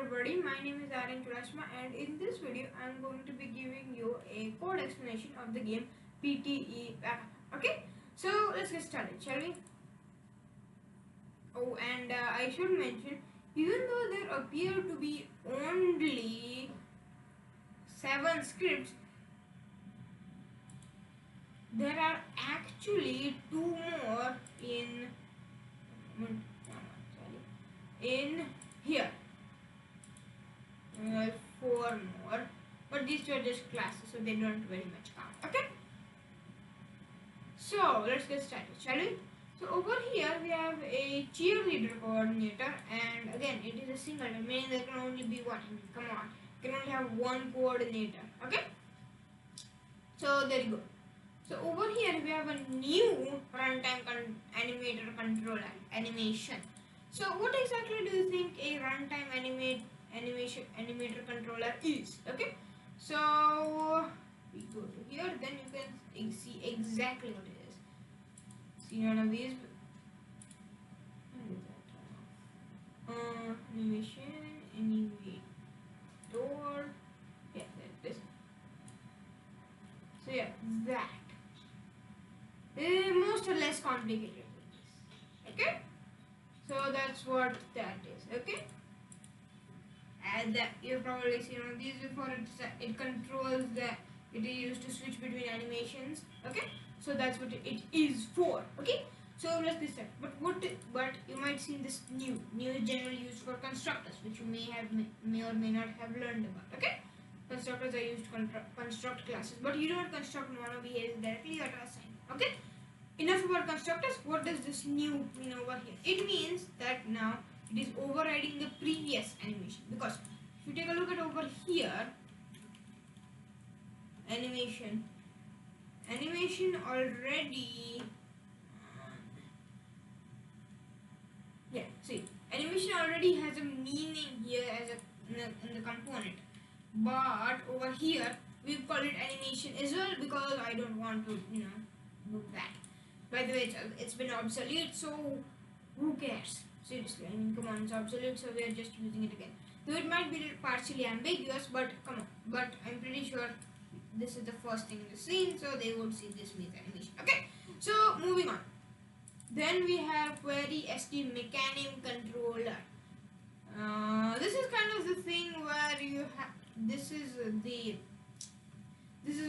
everybody, my name is Turashma, and in this video I am going to be giving you a code explanation of the game PTE. Okay, so let's get started, shall we? Oh, and I should mention, even though there appear to be only 7 scripts, there are actually 2 more in here. 4 more, but these two are just classes, so they don't very much count. Okay, so let's get started, shall we? So over here we have a cheerleader coordinator, and again it is a singleton, meaning there can only be one. Come on, you can only have one coordinator. Okay, so there you go. So over here we have a new runtime animator controller animation. So what exactly do you think a runtime animator controller is? Okay, so we go to here, then you can see exactly what it is. See none of these. Animation animator. Yeah, that is. So yeah, that. Most or less complicated. Okay, so that's what that is. Okay, and that you've probably seen one of these before. It controls the. It is used to switch between animations. Okay, so that's what it is for. Okay, so let's get started. But you might see this new is generally used for constructors, which you may or may not have learned about. Okay, constructors are used to construct classes, but you don't construct mono behaviors directly or assign. Okay, enough about constructors. What does this new mean over here? It means that now it is overriding the previous animation, because if you take a look at over here, animation already, see, animation already has a meaning here as in the component, but over here we've called it animation as well because I don't want to do that. By the way, it's been obsolete, so who cares? Seriously, I mean, come on, it's obsolete, so we are just using it again. Though it might be partially ambiguous, but come on. But I'm pretty sure this is the first thing in the scene, so they would see this means animation. Okay, so moving on. Then we have query SD mechanism controller. This is kind of the thing where you have. This is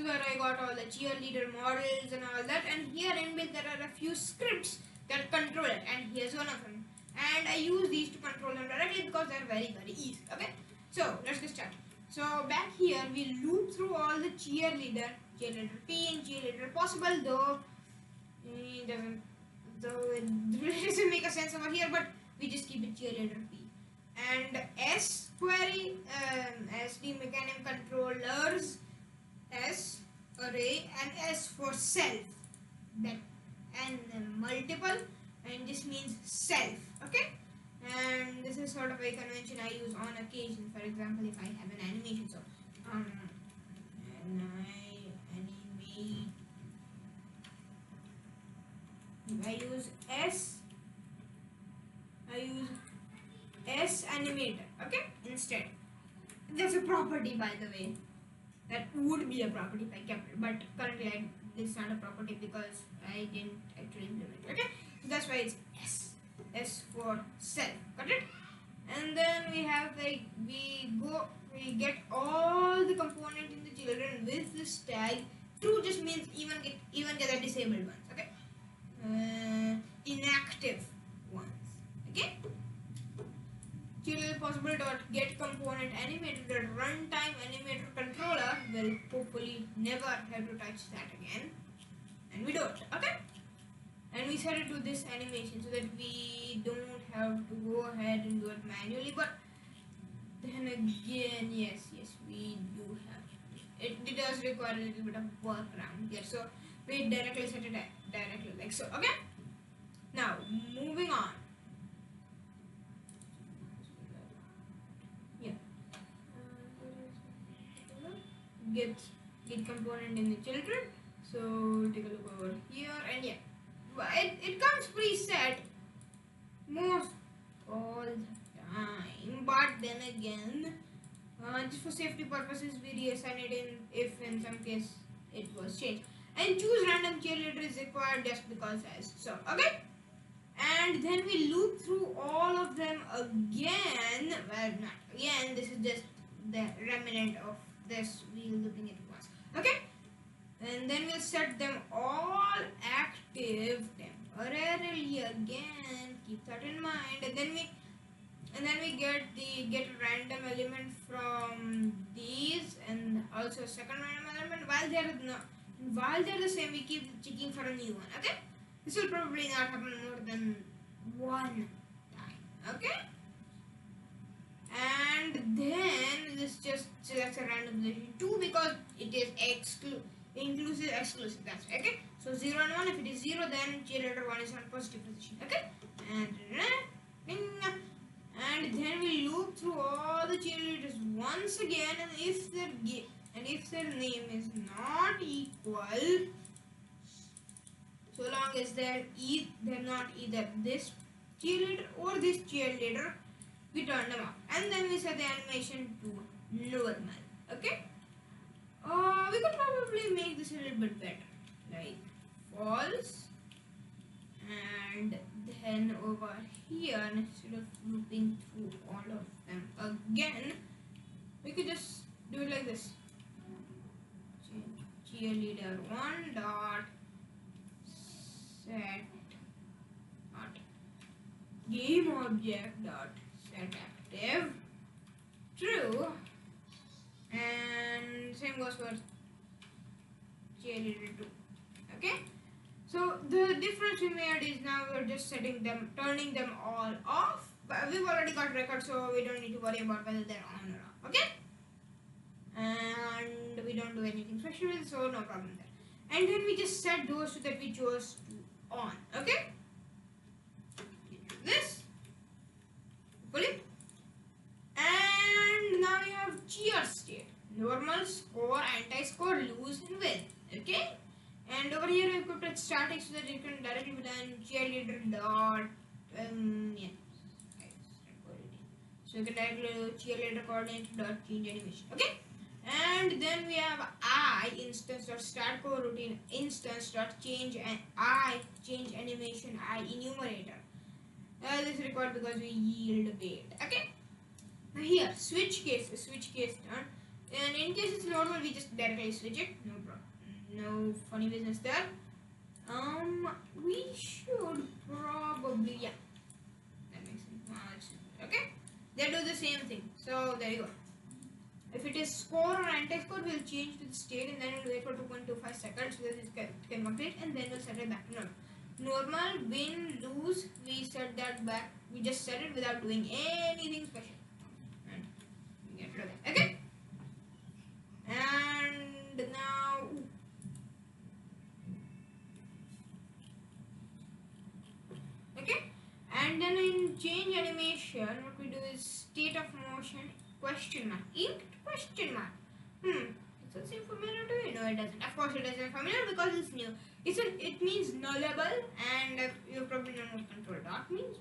where I got all the cheerleader models and all that, and here inbuilt there are a few scripts that control it, and here's one of them. And I use these to control them directly because they're very easy. Okay, so let's get started. So back here we loop through all the cheerleader P and cheerleader possible, though it doesn't make a sense over here, but we just keep it cheerleader P. And S query SD mechanism controllers, S array, and S for self, that and multiple, and this means self. Okay, and this is sort of a convention I use on occasion. For example, if I have an animation, so I use S animator, okay, instead. That's a property, by the way. That would be a property if I kept it, but currently it's not a property because I didn't actually implement it. Okay, so that's why it's S for self. Got it? And then we have we get all the component in the children with this tag. True just means even get the disabled ones. Okay, inactive ones. Okay. Children possible dot get component animator. The runtime animator controller will hopefully never have to touch that again, and we don't. Okay, and we set it to this animation so that we don't have to go ahead and do it manually. But then again, yes, we do have it. It does require a little bit of workaround here, so we directly set it directly like so. Okay, now moving on. Get component in the children. So take a look over here, and yeah, it comes preset most all the time, but back then again. Just for safety purposes, we reassign it if in some case it was changed. And choose random cheerleader is required just because as so. Okay? And then we loop through all of them again. Well, not again, this is just the remnant of this wheel looping it once. Okay? And then we'll set them all active temporarily again. Keep that in mind. And then we get a random element from these, and also a second random element. While they're the same, we keep checking for a new one. Okay? This will probably not happen more than one time. Okay? And then this just selects a random position 2 because it is inclusive exclusive. That's right. Okay? So 0 and 1. If it is 0, then cheerleader 1 is on positive position. Okay? And then we loop through all the cheerleaders once again, and if their name is not equal, so long as they're not either this cheerleader or this cheerleader, we turn them off. And then we set the animation to normal. Okay? We could probably make this a little bit better. Like false, and then over here, instead of looping through all of them again, we could just do it like this. Cheerleader 1 dot set dot game object dot set active true, and same goes for cheerleader 2. Okay? So the difference we made is now we're just turning them all off. But we've already got records, so we don't need to worry about whether they're on or off. Okay? And we don't do anything special, so no problem there. And then we just set those so that we chose to on. Okay? This. Pull it. And now we have cheer state. Normal, score, anti-score, lose, and win. Okay? And over here we put static so that it can directly be done cheerleader dot so you can directly do cheerleader coordinate dot change animation. Okay? And then we have I instance dot start coroutine instance dot change and I change animation I enumerator. This is required because we yield weight. Okay? Now here switch case done. And in case it's normal, we just directly switch it. No problem. No funny business there. We should probably, yeah, that makes sense. Okay, they do the same thing. So there you go. If it is score or anti-score, we'll change to the state and then we'll wait for 2.25 seconds so that it can complete, and then we'll set it back to normal. Normal, win, lose, we set that back. We just set it without doing anything special. And we get rid of it. Okay. And now. Okay, and then in change animation, what we do is state of motion question mark inked question mark. Does that seem familiar to you? No, it doesn't. Of course, it isn't familiar because it's new. It means nullable, and you probably don't know what control dot means.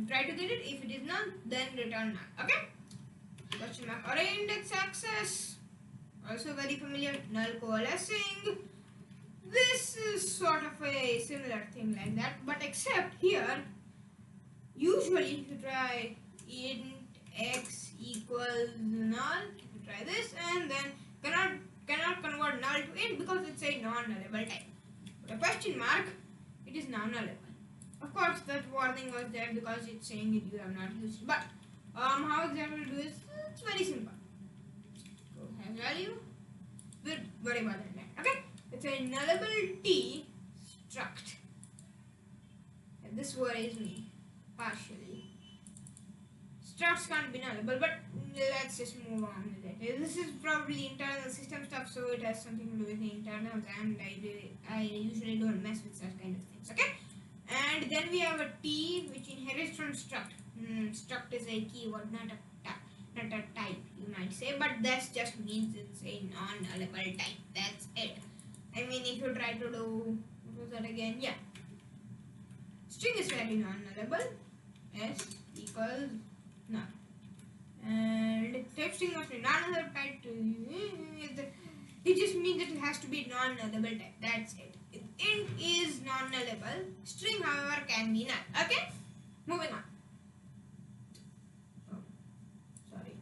Try to get it. If it is null, then return null. Okay. Question mark array index access. Also very familiar. Null coalescing. This is sort of a similar thing like that, but except here, usually if you try int x equals null, if you try this, and then cannot convert null to int because it's a non-nullable type. But a question mark, it is now nullable. Of course, that warning was there because it's saying you have not used it. But how exactly to do this? It's very simple. So has value. We'll worry about that later. Okay. It's a nullable T struct. And this worries me partially. Structs can't be nullable, but let's just move on with it. This is probably internal system stuff, so it has something to do with the internals, and I usually don't mess with such kind of things. Okay? And then we have a T which inherits from struct. Struct is a keyword, not a type, you might say, but that just means it's a non-nullable type. That's it. I mean, if you try to do, what was that again? Yeah. String is very non-nullable. S equals null. string must be non-nullable type to it just means that it has to be non-nullable type. That's it. If int is non-nullable, string however can be null. Okay? Moving on. Oh, sorry.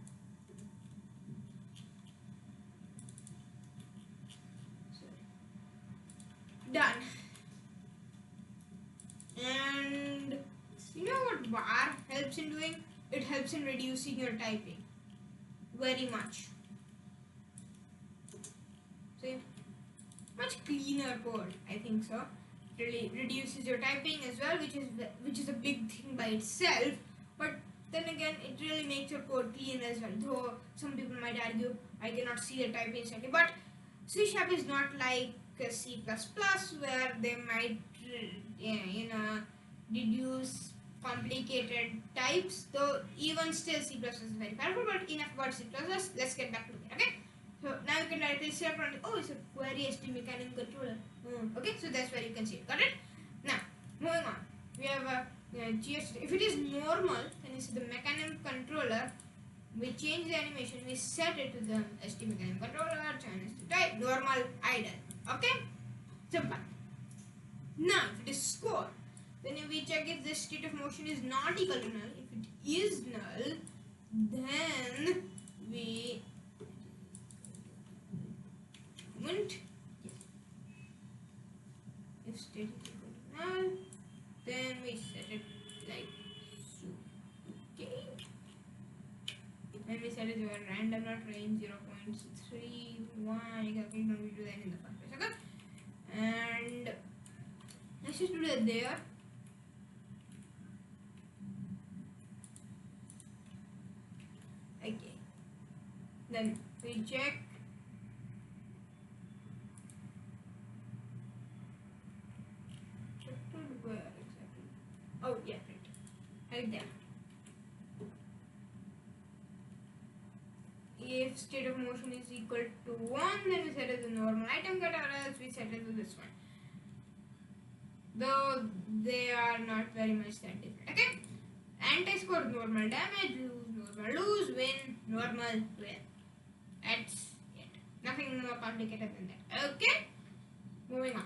Done. And you know what bar helps in doing? It helps in reducing your typing very much. See, much cleaner code, I think so. It really reduces your typing as well, which is a big thing by itself. But then again, it really makes your code clean as well. Though some people might argue I cannot see the typing slightly, but C# is not like C++ where they might deduce complicated types, though even still C++ is very powerful. But enough about C++, let's get back to it. Okay, so now you can directly say from oh, it's a query ST mechanism controller. Okay, so that's where you can see it. Got it? Now moving on, we have a GS. If it is normal, then it's the mechanism controller. We change the animation, we set it to the ST mechanism controller, change to type normal idle. Okay, simple. Now if it is score, then if we check if the state of motion is not equal to null. If it is null, then we won't. If state is equal to null, then we set it like so. Okay. And we set it to a random not range 0.631. Exactly, don't we do that in the first place? Okay. And let's just do that there. Okay. Then we check. Where exactly? Oh yeah, right there. If state of motion is equal to 1, then we set it to normal item get, or else we set it to this one. Though they are not very much that different. Okay? Anti-score normal damage, lose, win, normal, win. That's it. Nothing more complicated than that. Okay? Moving on.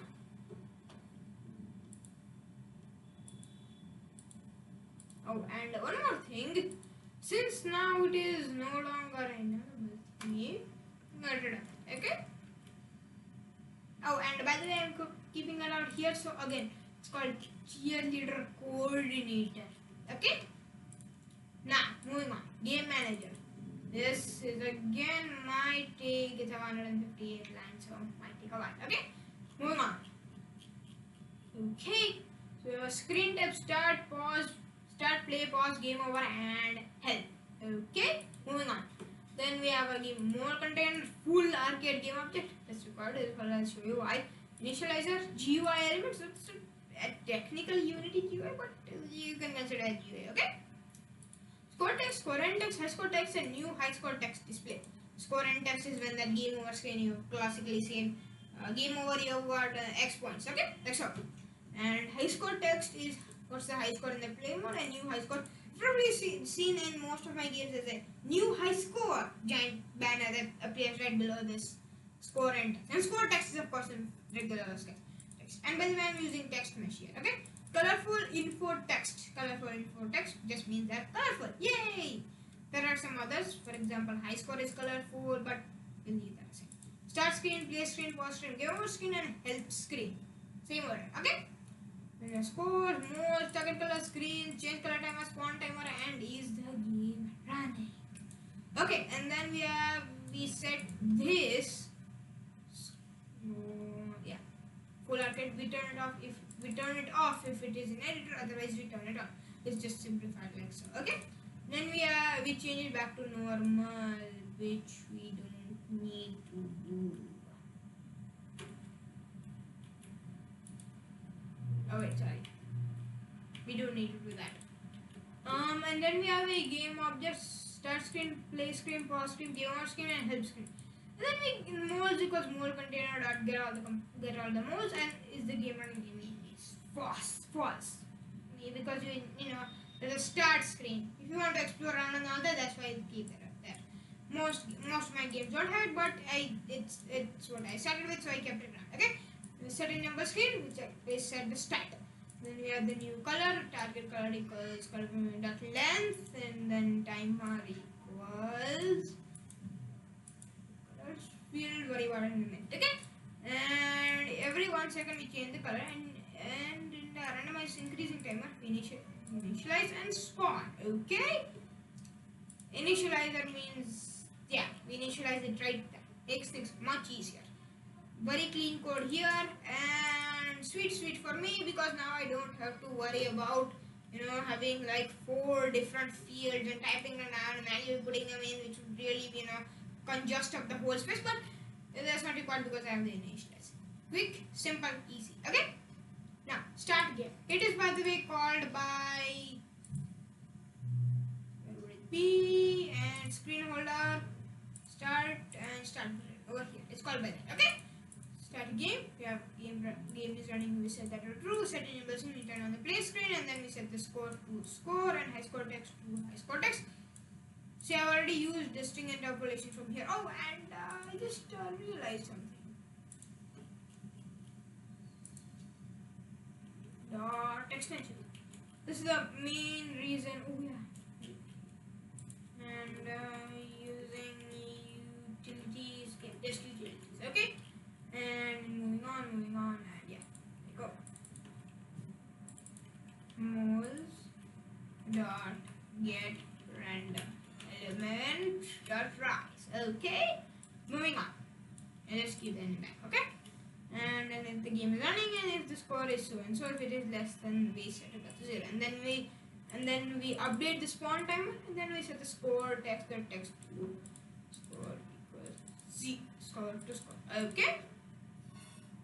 Oh, and one more thing. Since now it is no longer a nullable thing, get rid of it. Okay? Oh, and by the way, I'm keeping it out here. So again, it's called cheerleader coordinator. Okay? Now, moving on. Game manager. This is again might take, it's 158 lines, so might take a while. Okay? Moving on. Okay. So we have a screen tab, start, pause, start, play, pause, game over, and help. Okay? Moving on. Then we have a game more container, full arcade game object. That's required as well. I'll show you why. Initializer, GUI elements. It's a technical Unity GUI, but you can consider as GUI. Okay? Score text, score and text, high score text, and new high score text display. Score and text is when that game over screen you classically seen game over you have got X points. Okay? That's all. And high score text is what's the high score in the play mode, and new high score. Probably seen in most of my games as a new high score giant banner that appears right below this score and text. And score text is of course in regular text. And by the way, I'm using text mesh here. Okay, colorful info text. Colorful info text just means they're colorful. Yay! There are some others. For example, high score is colorful, but we'll leave that aside. Start screen, play screen, pause screen, game over screen, and help screen. Same order. Okay. Score, mode, target color, screen, change color timer, spawn timer, and is the game running? Okay, and then we set this. Yeah, full arcade. We turn it off if it is in editor. Otherwise, we turn it on. It's just simplified like so. Okay. Then we change it back to normal, which we don't need to do. Oh wait, sorry. We don't need to do that. And then we have a game object, start screen, play screen, pause screen, game over screen, and help screen. And then we moles equals mole container dot get all the moles, and is the game running? It's false. Because you know there's a start screen. If you want to explore around and all that, that's why you keep it up there. most of my games don't have it, but it's what I started with, so I kept it around. Okay, we set a number screen, we set the stat. Then we have the new color, target color equals color dot length, and then timer equals colors field, worry about it in a minute. Okay, and every 1 second we change the color, and in the randomized increasing timer we initialize and spawn. Okay, initializer means, yeah, we initialize it right there. Makes things much easier. Very clean code here, and sweet for me, because now I don't have to worry about having like 4 different fields and typing them down and manually putting them in, which would really congest up the whole space. But that's not required because I have the initializer. Quick, simple, easy. Okay, now start game. It is, by the way, called by, where would it be, and screen holder, start, and start over here. It's called by that. Okay, start game. We have game is running. We set that to true. Set enables we turn on the play screen, and then we set the score to score and high score text to high score text. So I already used the string interpolation from here. Oh, and I just realized something. Dot extension. This is the main reason. Oh yeah. And using utilities, just utilities. Okay. And moving on, and yeah, go. Moles dot get random element dot rise. Okay, moving on, and let's keep the end back. Okay, and then if the game is running, and if the score is so and so, if it is less, then we set it up to 0, and then we update the spawn timer, and then we set the score text to score equals score to score. Okay.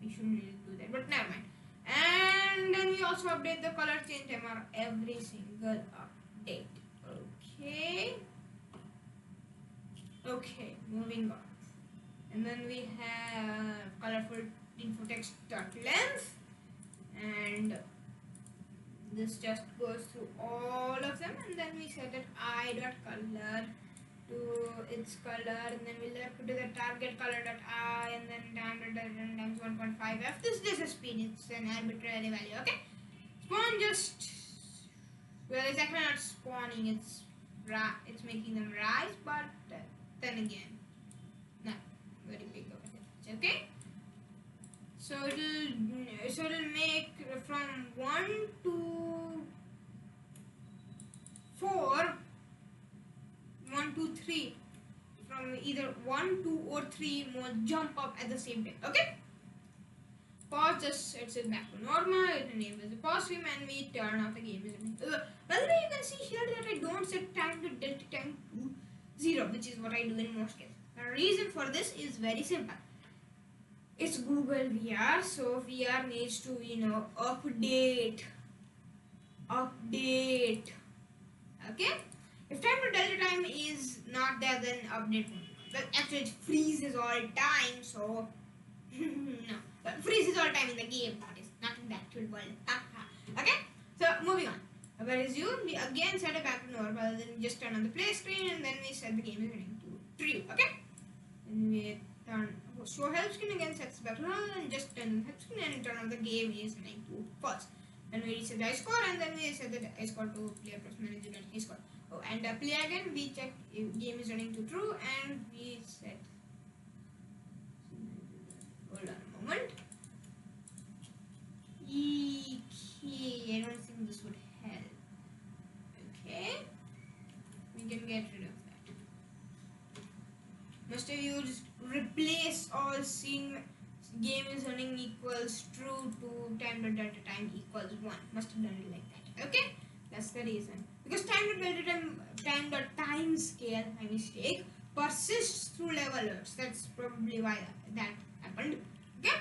We shouldn't really do that, but never mind. And then we also update the color change timer every single update. Okay, moving on. And then we have colorful info text dot length, and this just goes through all of them, and then we set it I dot color to its color, and then we'll put to the target color dot I, and then times 1.5f. This is just a speed, it's an arbitrary value. Okay, spawn just, well, it's actually not spawning, it's making them rise, but then again, not very big of a difference. Okay, so it'll make from 1 to 4, 1, 2, 3, from either 1, 2 or 3 more jump up at the same time. Okay, pause just sets it back to normal. It enables the pause stream, and we turn off the game. By the way, you can see here that I don't set time to delta time to 0, which is what I do in most cases. The reason for this is very simple. It's Google VR, so VR needs to update. Okay, if time to delta time is not there, then update won't. Well, actually it freezes all time, so no, but freezes all time in the game, that is, not in the actual world. Okay, so moving on. Our resume, we again set it back to normal, then just turn on the play screen, and then we set the game is running to true. Okay, and we turn show help screen, again sets back to normal, and just turn on the help screen and turn on the game is running to false. Then we reset the high score, and then we set the high score to player plus manager high score. Oh, and play again, we check if game is running to true, and we set. Hold on a moment. Okay, I don't think this would help. Okay, we can get rid of that. Must have used replace all scene game is running equals true to time dot delta time equals 1. Must have done it like that. Okay, that's the reason. Because time dot delta time dot time scale, my mistake, persists through level alerts. That's probably why that happened. Okay.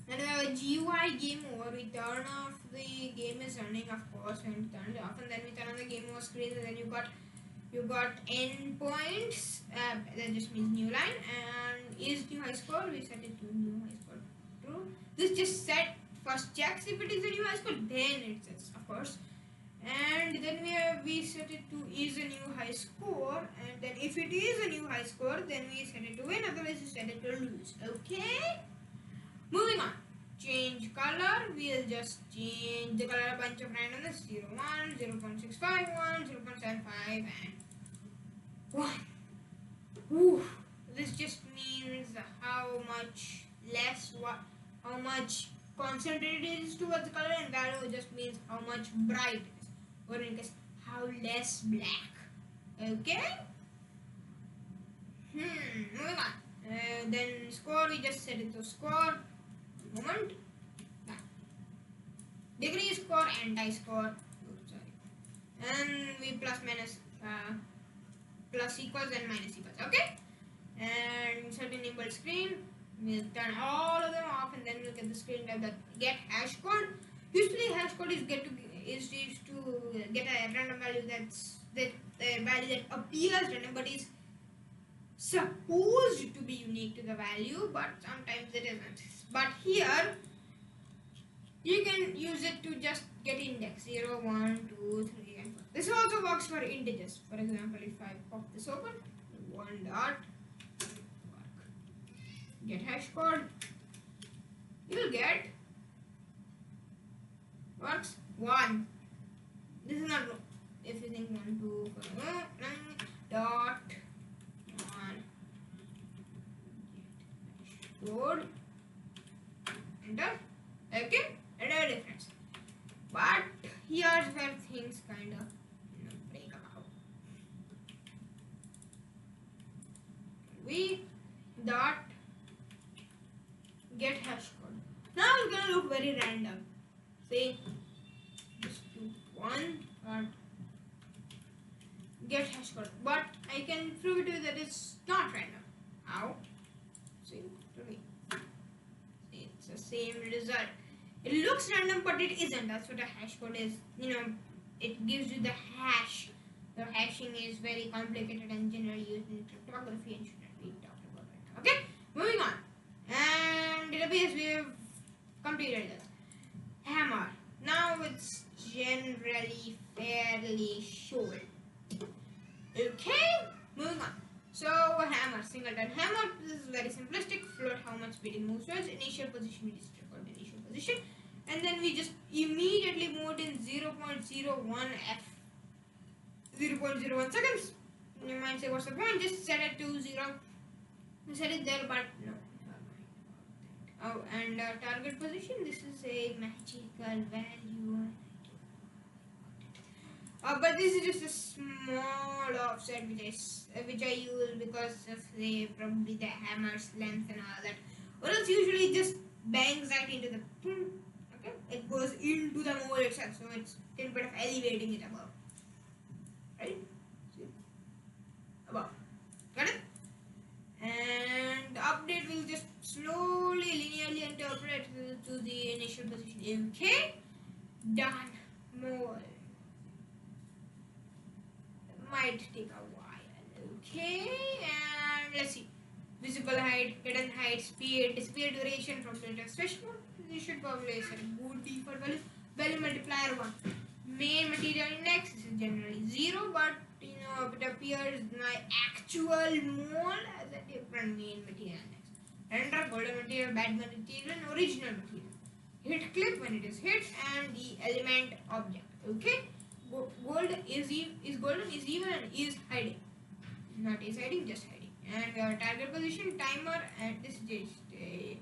Then we have a GUI game over. We turn off the game is running, of course, and turn it off, and then we turn on the game over screen, and then you got endpoints. That just means new line, and is new high score. We set it to new high score true. This just set first checks if it is a new high score, then it sets, of course. and then we set it to is a new high score, and then if it is a new high score, then we set it to win, otherwise we set it to lose. Okay, moving on. Change color, we'll just change the color a bunch of randomness, 0, 1, 0 0.65, 1, 0 0.75 and 1. Ooh, this just means how much how much concentrated it is towards the color, and value just means how much bright it is, or in case how less black. Okay. Moving on. Then score, we just set it to score. Moment. Degree score, anti-score. Oops, sorry. And we plus minus plus equals and minus equals. Okay. And insert enable screen. We'll turn all of them off, and then we'll get the screen type that get hash code. Usually hash code is used to get a random value that value that appears random but is supposed to be unique to the value, but sometimes it isn't. But here you can use it to just get index 0, 1, 2, 3 and 4. This also works for integers. For example, if I pop this open, 1 dot get hash code, you'll get works 1. This is not if you think 1, 2, 4, dot 1 code, enter. Okay, and a difference. But here's where things kind of break out. We dot get hash code. Now it's gonna look very random. Say just do 1 dot get hash code, but I can prove to you that it's not random. How? See to me. See, it's the same result. It looks random, but it isn't. That's what a hash code is. It gives you the hash. The hashing is very complicated and generally used in cryptography and shouldn't be talked about right now. Okay, moving on. And it appears we have completed this. Hammer. Now it's generally fairly short. Okay, moving on. So hammer, singleton hammer. This is very simplistic. Float how much speed it moves towards. Initial position, we just record the initial position, and then we just immediately move in 0.01 f 0.01 seconds. You might say, what's the point? Just set it to 0. Set it there, but no. Oh, and target position. This is a magical value. But this is just a small offset which I use because of probably the hammer's length and all that. Or else usually just bangs right into the okay. It goes into the mold itself, so it's a little bit of elevating it above. Right? See? Above. Got it? And the update will just slowly linearly interpret to the initial position. Okay? Done. Mold. Might take a while. Okay, and let's see. Visible height, hidden height, speed, disappear duration from filter special mode. You should probably set a good default value. Value multiplier 1. Main material index, this is generally 0, but it appears my actual mole as a different main material index. Render golden material, bad material, and original material. Hit clip when it is hit, and the element object. Okay. Gold is golden, is even, and is hiding. Not is hiding, just hiding. And target position, timer, and this is just a.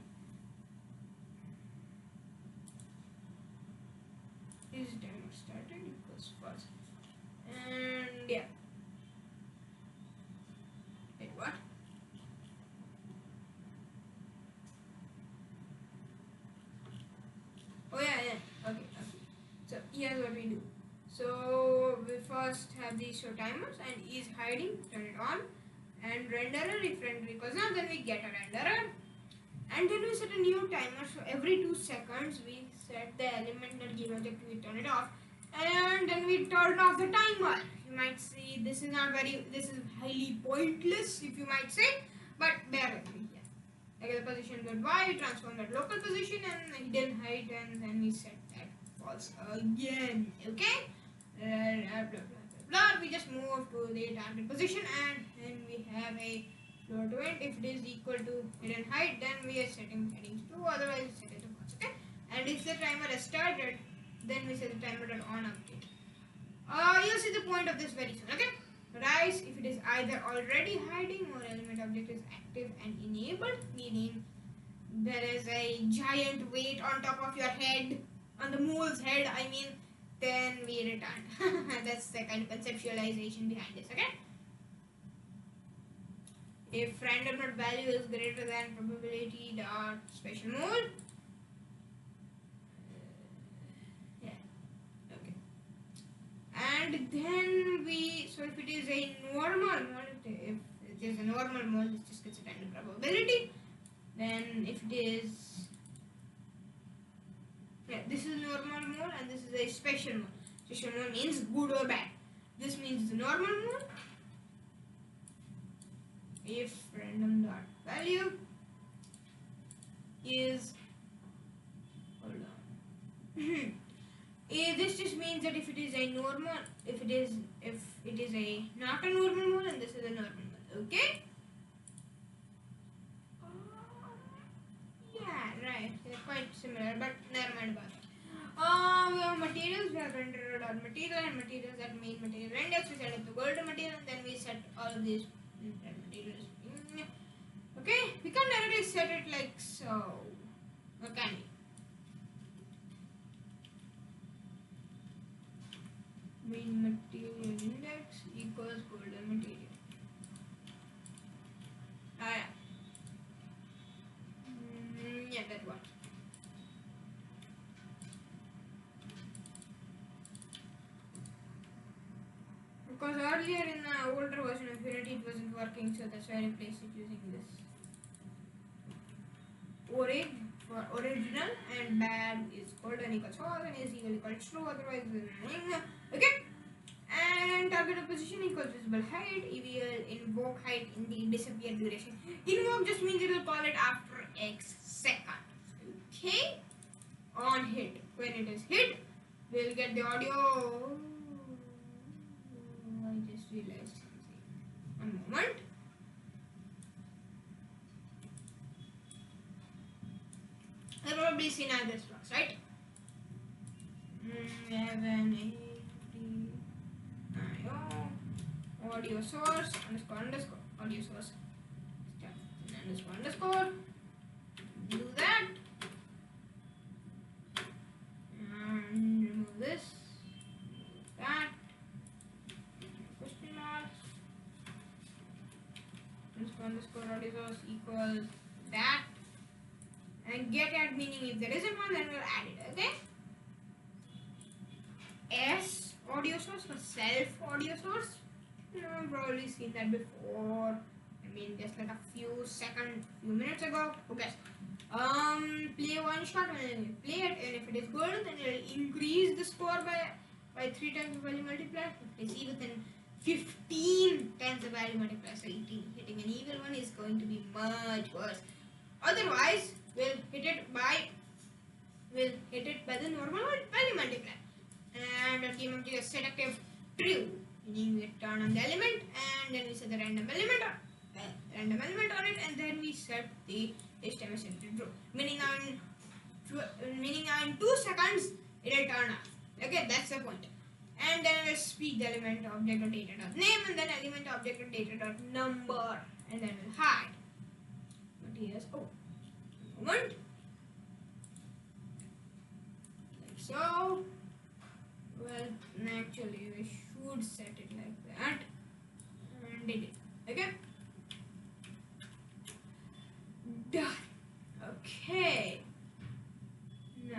Is timer started? Equals false. And yeah. Wait, what? Oh yeah. Okay. So here's what we do. So we first have these show timers, and is hiding, turn it on, and renderer, if render equals now, then we get a renderer, and then we set a new timer. So every 2 seconds we set the element that give object, we turn it off, and then we turn off the timer. You might see this is highly pointless, if you might say, but bear with me here. Like the position dot y, transform that local position and hidden height, and then we set that false again. Okay. blah, blah, blah, blah. We just move to the target position, and then we have a float event. If it is equal to hidden height, then we are setting headings to, otherwise set it to false. Okay, and if the timer has started, then we set the timer on update. You'll see the point of this very soon. Okay, rise if it is either already hiding or element object is active and enabled, meaning there is a giant weight on top of your head, on the mole's head, I mean, then we return. That's the kind of conceptualization behind this, okay? If random dot value is greater than probability dot special mole, yeah, okay. And then so if it is a normal mole, if it is a normal mole, this just gets a random probability. Then if it is, yeah, this is normal mole and this is a special mole. Special mole means good or bad. This means the normal mole. If random dot value is, hold on. This just means that if it is a normal, if it is a not a normal mole, and this is a normal mole, okay? Yeah, right. They're quite similar, but never mind about it. We have materials. We have rendered our material and materials that main material index. We set up the golden material, and then we set all of these materials. Okay, we can directly set it like so. Or can we? Main material index equals golden material. Yeah, that works. Because earlier in the older version of Unity it wasn't working, so that's why I replaced it using this. Orig for original and bad is golden equals false and is equals true, otherwise okay. And target of position equals visible height. We will invoke height in the disappear duration. Invoke just means it will call it after X seconds. Okay? On hit. When it is hit, we'll get the audio. I just realized something. One moment. I've probably seen how this works, right? We have an audio source underscore audio source underscore do that and remove this, remove that, question mark underscore audio source equals that, and get at meaning if there isn't one, then we'll add it. Okay, S audio source for self audio source. I've probably seen that before. I mean, just like a few minutes ago. Okay. Play one shot and you play it, and if it is good, then it will increase the score by 3 times the value multiplier. If it is evil, then 15 times the value multiplier. So hitting an evil one is going to be much worse. Otherwise, we'll hit it by the normal value multiplier. And our game object is set active true, meaning we turn on the element, and then we set the random element on it, and then we set the HTML set to true, meaning in 2 seconds it will turn off. Okay, that's the point. And then we'll speak the element object of data.name, and then element object of data.number, and then we'll hide. But here's moment. Like so. Well, actually we should set it like that, and did it. Okay, done. Okay, now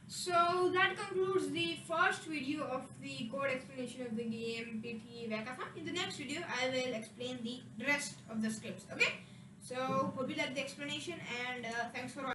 so that concludes the first video of the code explanation of the game PTE Whack-a-Thon. In the next video I will explain the rest of the scripts. Okay, so hope you like the explanation, and thanks for watching.